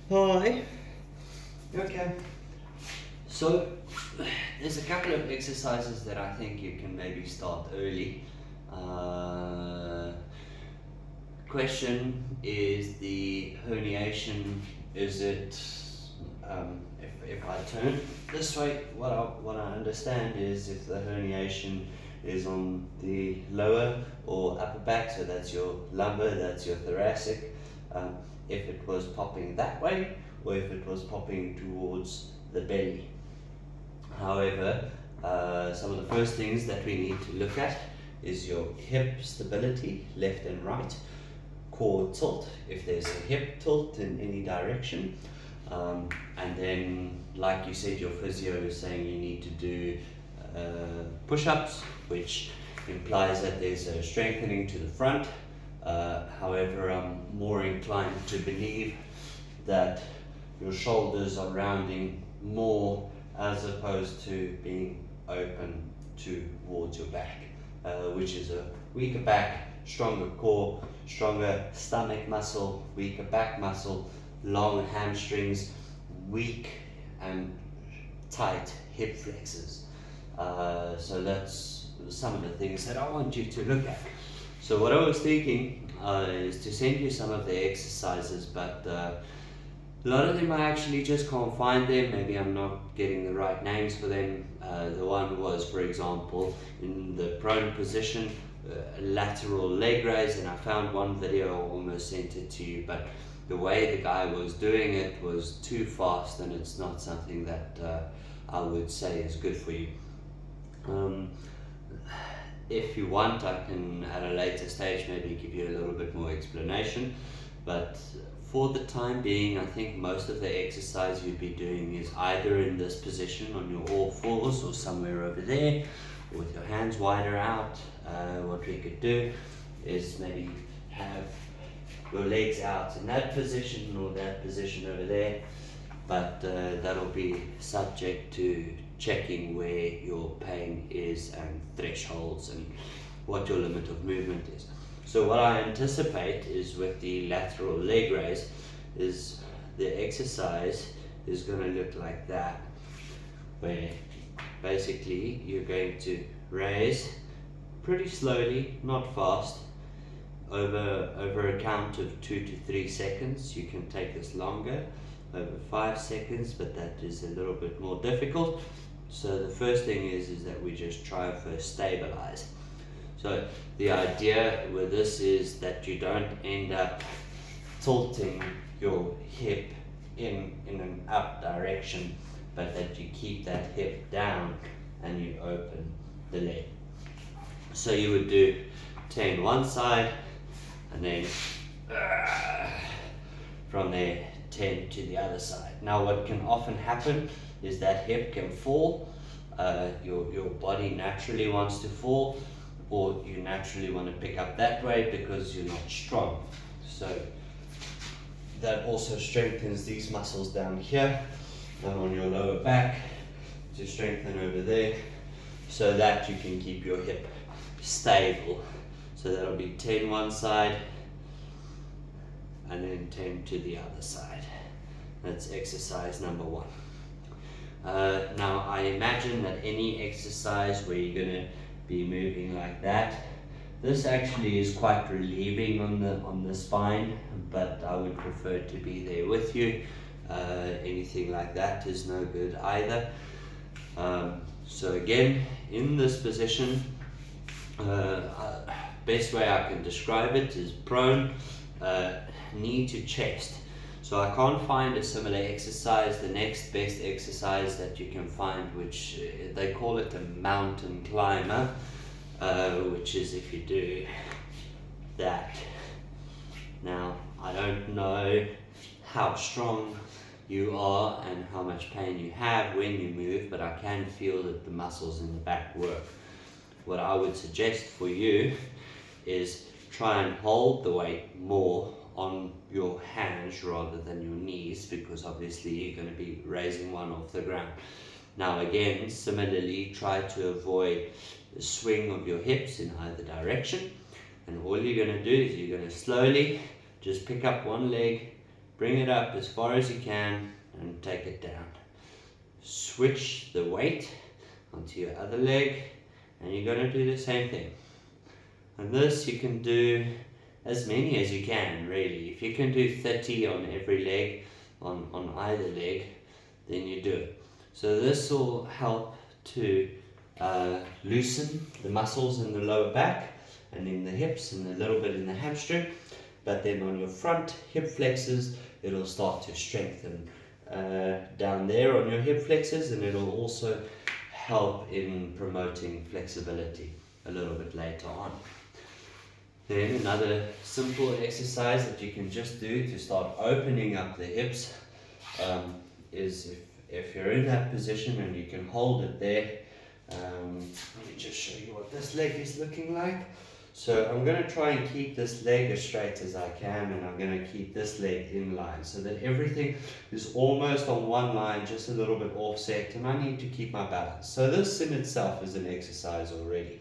Hi. Okay. So, there's a couple of exercises that I think you can maybe start early. Uh, Question is the herniation, is it, if I turn this way, what I understand is if the herniation is on the lower or upper back, so that's your lumbar, that's your thoracic, um, if it was popping that way or if it was popping towards the belly. However, some of the first things that we need to look at is your hip stability, left and right, core tilt, if there's a hip tilt in any direction. And then, like you said, your physio is saying you need to do push-ups, which implies that there's a strengthening to the front. However, I'm more inclined to believe that your shoulders are rounding more as opposed to being open towards your back, which is a weaker back, stronger core, stronger stomach muscle, weaker back muscle, long hamstrings, weak and tight hip flexors. So that's some of the things that I want you to look at. So what I was thinking is to send you some of the exercises, but a lot of them I actually just can't find them. Maybe I'm not getting the right names for them. The one was, for example, in the prone position, lateral leg raise, and I found one video, I almost sent it to you, but the way the guy was doing it was too fast, and it's not something that I would say is good for you. If you want, I can at a later stage maybe give you a little bit more explanation, but for the time being, I think most of the exercise you'd be doing is either in this position on your all fours or somewhere over there, or with your hands wider out. What we could do is maybe have your legs out in that position or that position over there, but that'll be subject to checking where your pain is and thresholds and what your limit of movement is. So what I anticipate is with the lateral leg raise is the exercise is going to look like that, where basically you're going to raise pretty slowly, not fast, over a count of 2 to 3 seconds. You can take this longer, over 5 seconds, but that is a little bit more difficult. So the first thing is that we just try and first stabilize. So the idea with this is that you don't end up tilting your hip in an up direction, but that you keep that hip down and you open the leg. So you would do 10 one side, and then from there 10 to the other side. Now what can often happen is that hip can fall, your body naturally wants to fall, or you naturally want to pick up that way because you're not strong. So that also strengthens these muscles down here and on your lower back to strengthen over there, so that you can keep your hip stable. So that'll be 10 one side and then 10 to the other side. That's exercise number 1. Now I imagine that any exercise where you're going to be moving like that, this actually is quite relieving on the spine, but I would prefer to be there with you. Anything like that is no good either. So again, in this position, best way I can describe it is prone, knee to chest. So I can't find a similar exercise. The next best exercise that you can find, which they call it a mountain climber, which is if you do that. Now, I don't know how strong you are and how much pain you have when you move, but I can feel that the muscles in the back work. What I would suggest for you is try and hold the weight more on your hands rather than your knees, because obviously you're going to be raising one off the ground. Now again, similarly, try to avoid the swing of your hips in either direction, and all you're going to do is you're going to slowly just pick up one leg, bring it up as far as you can and take it down. Switch the weight onto your other leg, and you're going to do the same thing. And this you can do as many as you can, really. If you can do 30 on every leg, on either leg, then you do it. So this will help to loosen the muscles in the lower back and in the hips and a little bit in the hamstring. But then on your front hip flexors, it'll start to strengthen down there on your hip flexors, and it'll also help in promoting flexibility a little bit later on. Then another simple exercise that you can just do to start opening up the hips is if you're in that position and you can hold it there. Let me just show you what this leg is looking like. So I'm going to try and keep this leg as straight as I can, and I'm going to keep this leg in line so that everything is almost on one line, just a little bit offset, and I need to keep my balance. So this in itself is an exercise already.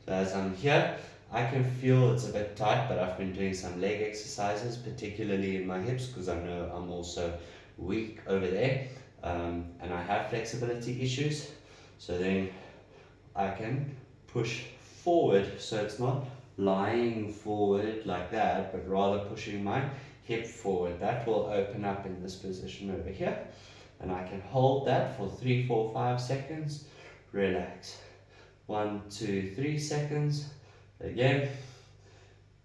So as I'm here, I can feel it's a bit tight, but I've been doing some leg exercises, particularly in my hips, because I know I'm also weak over there, and I have flexibility issues. So then I can push forward, so it's not lying forward like that, but rather pushing my hip forward. That will open up in this position over here, and I can hold that for 3, 4, 5 seconds. Relax. 1, 2, 3 seconds. Again.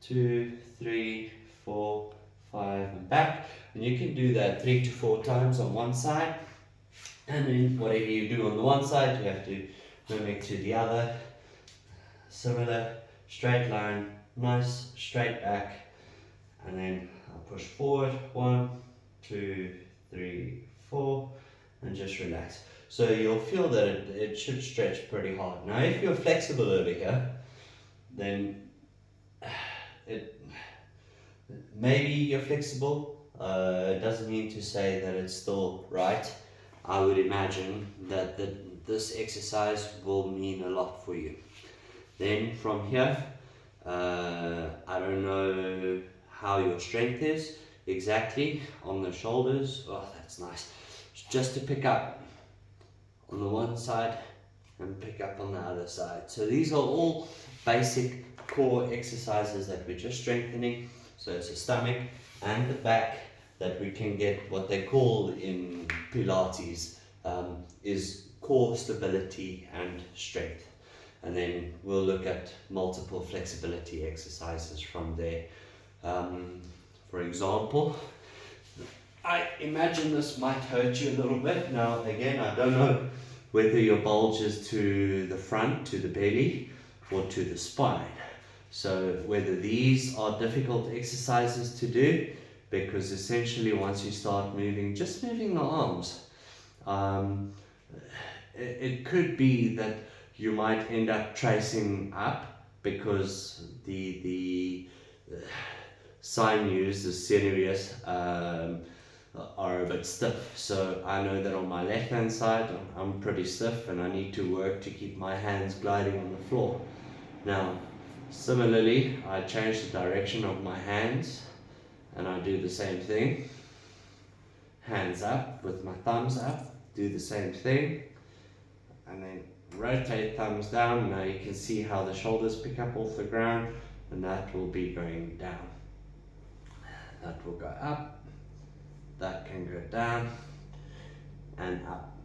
2, 3, 4, 5, and back. And you can do that 3 to 4 times on one side, and then whatever you do on the one side, you have to mimic to the other. Similar, straight line, nice straight back, and then I'll push forward, 1, 2, 3, 4, and just relax. So you'll feel that it should stretch pretty hard. Now if you're flexible over here, then maybe you're flexible, it doesn't mean to say that it's still right. I would imagine that this exercise will mean a lot for you. Then from here, I don't know how your strength is exactly on the shoulders. Oh, that's nice. Just to pick up on the one side and pick up on the other side. So these are all basic core exercises that we're just strengthening. So it's the stomach and the back that we can get what they call in Pilates is core stability and strength. And then we'll look at multiple flexibility exercises from there. For example, I imagine this might hurt you a little bit. Now again, I don't know whether your bulge is to the front, to the belly, or to the spine. So whether these are difficult exercises to do, because essentially once you start moving, just moving the arms, it could be that you might end up tracing up because the sinews, the sinews, are a bit stiff. So I know that on my left hand side I'm pretty stiff, and I need to work to keep my hands gliding on the floor. Now similarly, I change the direction of my hands and I do the same thing. Hands up with my thumbs up, do the same thing, and then rotate thumbs down. Now you can see how the shoulders pick up off the ground, and that will be going down. That will go up, that can go down and up.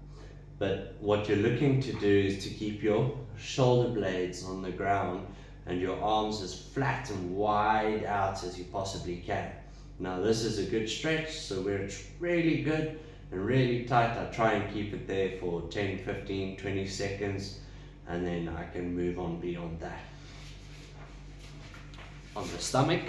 But what you're looking to do is to keep your shoulder blades on the ground and your arms as flat and wide out as you possibly can. Now this is a good stretch, so where it's really good and really tight, I try and keep it there for 10, 15, 20 seconds, and then I can move on beyond that. On the stomach,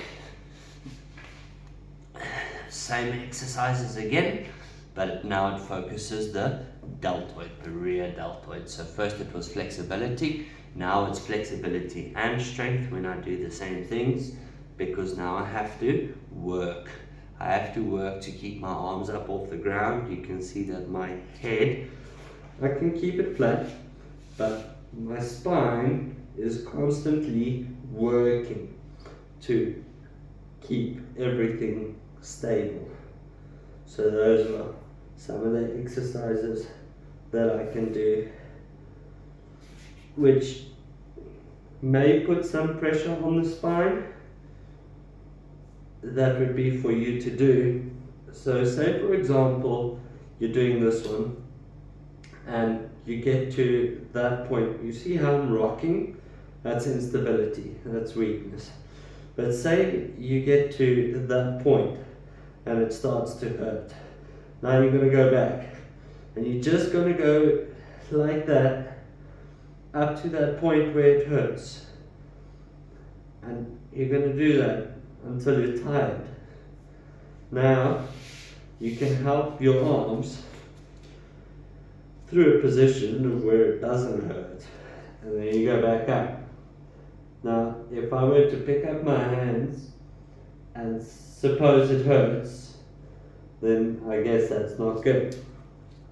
same exercises again, but now it focuses the deltoid, the rear deltoid. So first it was flexibility, now it's flexibility and strength when I do the same things, because now I have to work. I have to work to keep my arms up off the ground. You can see that my head, I can keep it flat, but my spine is constantly working to keep everything stable. So those are some of the exercises that I can do, which may put some pressure on the spine. That would be for you to do. So say for example you're doing this one and you get to that point, you see how I'm rocking? That's instability, that's weakness. But say you get to that point and it starts to hurt. Now you're going to go back and you're just going to go like that up to that point where it hurts, and you're going to do that until you're tired. Now you can help your arms through a position of where it doesn't hurt, and then you go back up. Now if I were to pick up my hands and suppose it hurts, then I guess that's not good.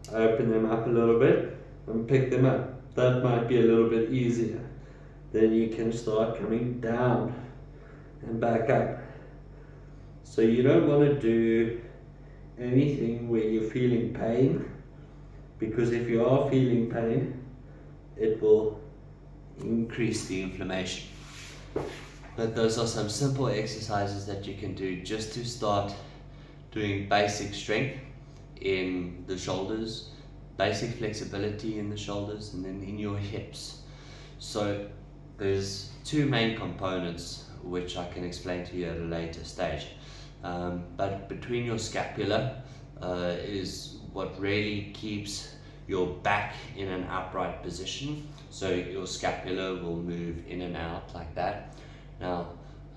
I open them up a little bit and pick them up. That might be a little bit easier. Then you can start coming down and back up. So you don't want to do anything where you're feeling pain, because if you are feeling pain, it will increase the inflammation. But those are some simple exercises that you can do just to start doing basic strength in the shoulders, basic flexibility in the shoulders, and then in your hips. So there's two main components which I can explain to you at a later stage. But between your scapula is what really keeps your back in an upright position. So your scapula will move in and out like that. Now,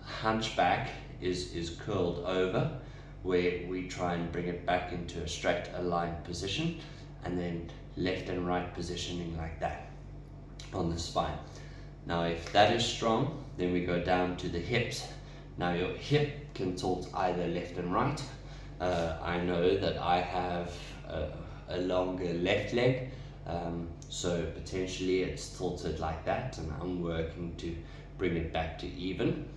hunchback is curled over, where we try and bring it back into a straight aligned position, and then left and right positioning like that on the spine. Now if that is strong, then we go down to the hips. Now your hip can tilt either left and right. I know that I have a longer left leg, so potentially it's tilted like that, and I'm working to bring it back to even.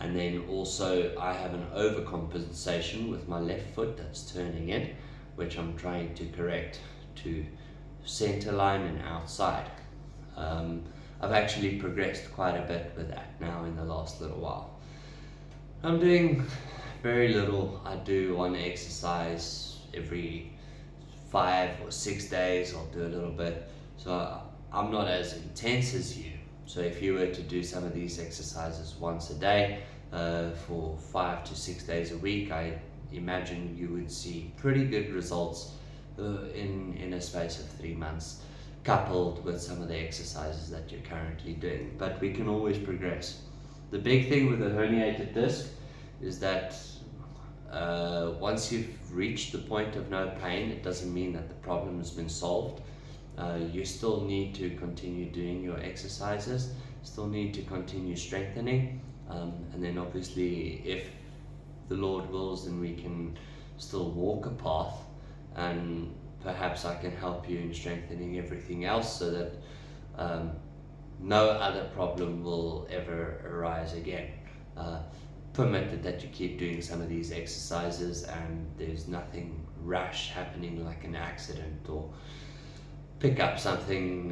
And then also I have an overcompensation with my left foot that's turning in, which I'm trying to correct to center line and outside. I've actually progressed quite a bit with that now in the last little while. I'm doing very little. I do one exercise every 5 or 6 days. I'll do a little bit. So I'm not as intense as you. So if you were to do some of these exercises once a day for 5 to 6 days a week, I imagine you would see pretty good results in a space of 3 months, coupled with some of the exercises that you're currently doing. But we can always progress. The big thing with a herniated disc is that once you've reached the point of no pain, it doesn't mean that the problem has been solved. You still need to continue doing your exercises, still need to continue strengthening, and then obviously if the Lord wills, then we can still walk a path, and perhaps I can help you in strengthening everything else so that no other problem will ever arise again. Permitted that you keep doing some of these exercises and there's nothing rash happening like an accident or pick up something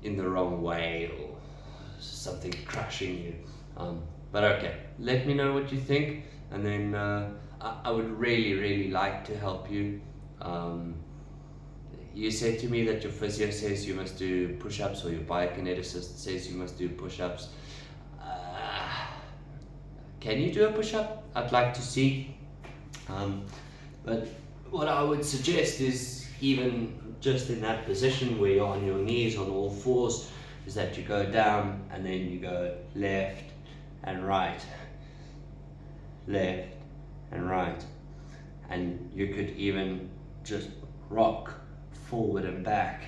in the wrong way or something crushing you. But okay, let me know what you think, and then I would really like to help you. You said to me that your physio says you must do push-ups, or your biokineticist says you must do push-ups. Can you do a push-up? I'd like to see. But what I would suggest is, even just in that position where you're on your knees on all fours, is that you go down and then you go left and right, left and right, and you could even just rock forward and back.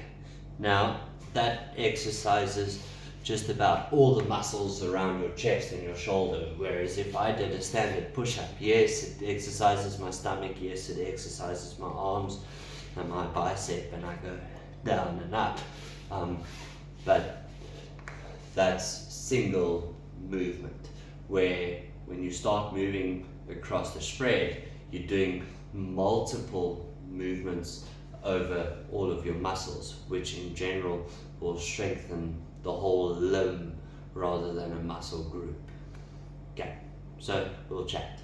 Now that exercises just about all the muscles around your chest and your shoulder, whereas if I did a standard push-up, yes, it exercises my stomach, yes, it exercises my arms and my bicep, and I go down and up, but that's single movement, where when you start moving across the spread, you're doing multiple movements over all of your muscles, which in general will strengthen the whole limb rather than a muscle group. Okay, so we'll chat.